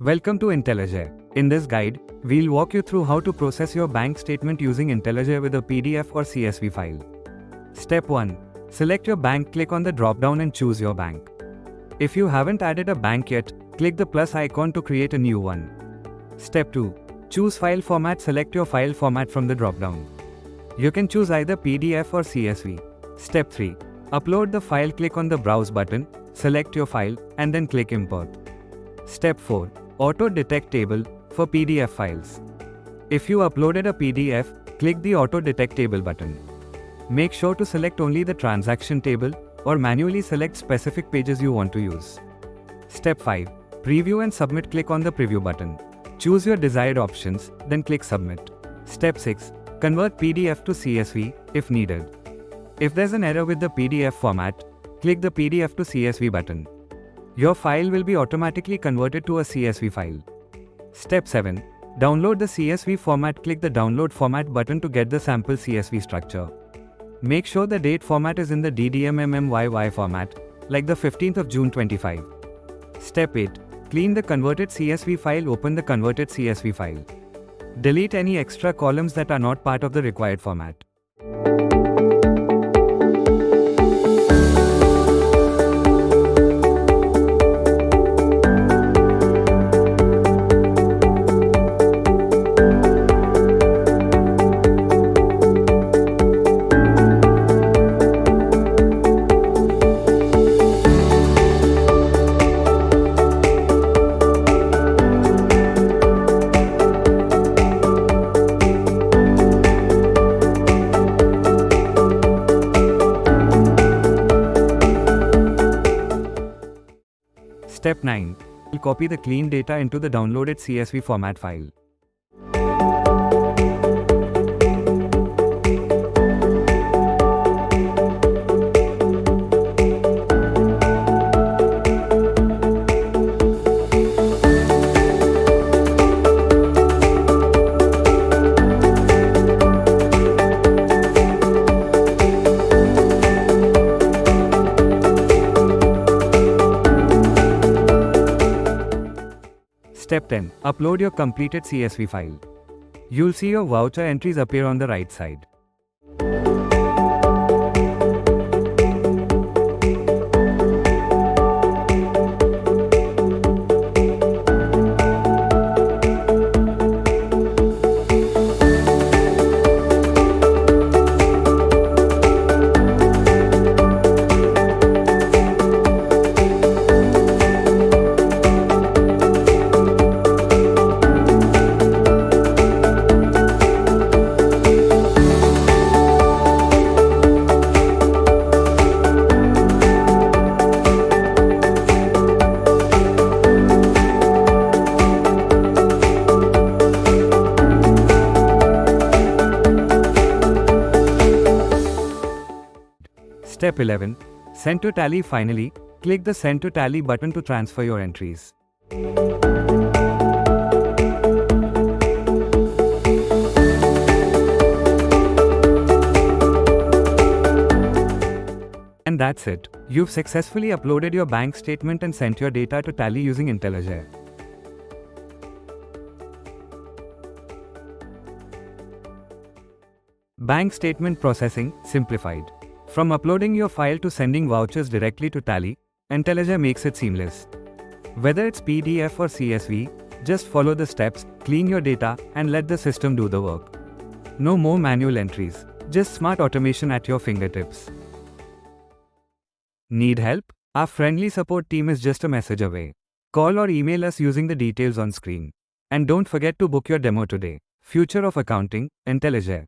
Welcome to Intelligere. In this guide, we'll walk you through how to process your bank statement using Intelligere with a PDF or CSV file. Step 1. Select your bank, click on the drop-down and choose your bank. If you haven't added a bank yet, click the plus icon to create a new one. Step 2. Choose file format, select your file format from the drop-down. You can choose either PDF or CSV. Step 3. Upload the file, click on the Browse button, select your file, and then click Import. Step 4. Auto Detect Table for PDF files. If you uploaded a PDF, click the Auto Detect Table button. Make sure to select only the transaction table or manually select specific pages you want to use. Step 5. Preview and submit, click on the Preview button. Choose your desired options, then click Submit. Step 6. Convert PDF to CSV if needed. If there's an error with the PDF format, click the PDF to CSV button. Your file will be automatically converted to a CSV file. Step 7. Download the CSV format, click the Download Format button to get the sample CSV structure. Make sure the date format is in the DDMMMYY format, like the 15th of June 25. Step 8. Clean the converted CSV file, open the converted CSV file. Delete any extra columns that are not part of the required format. Step 9. Copy the clean data into the downloaded CSV format file. Step 10. Upload your completed CSV file. You'll see your voucher entries appear on the right side. Step 11. Send to Tally. Finally, click the Send to Tally button to transfer your entries. And that's it. You've successfully uploaded your bank statement and sent your data to Tally using Intelligere. Bank statement processing simplified. From uploading your file to sending vouchers directly to Tally, Intelligere makes it seamless. Whether it's PDF or CSV, just follow the steps, clean your data, and let the system do the work. No more manual entries, just smart automation at your fingertips. Need help? Our friendly support team is just a message away. Call or email us using the details on screen. And don't forget to book your demo today. Future of Accounting, Intelligere.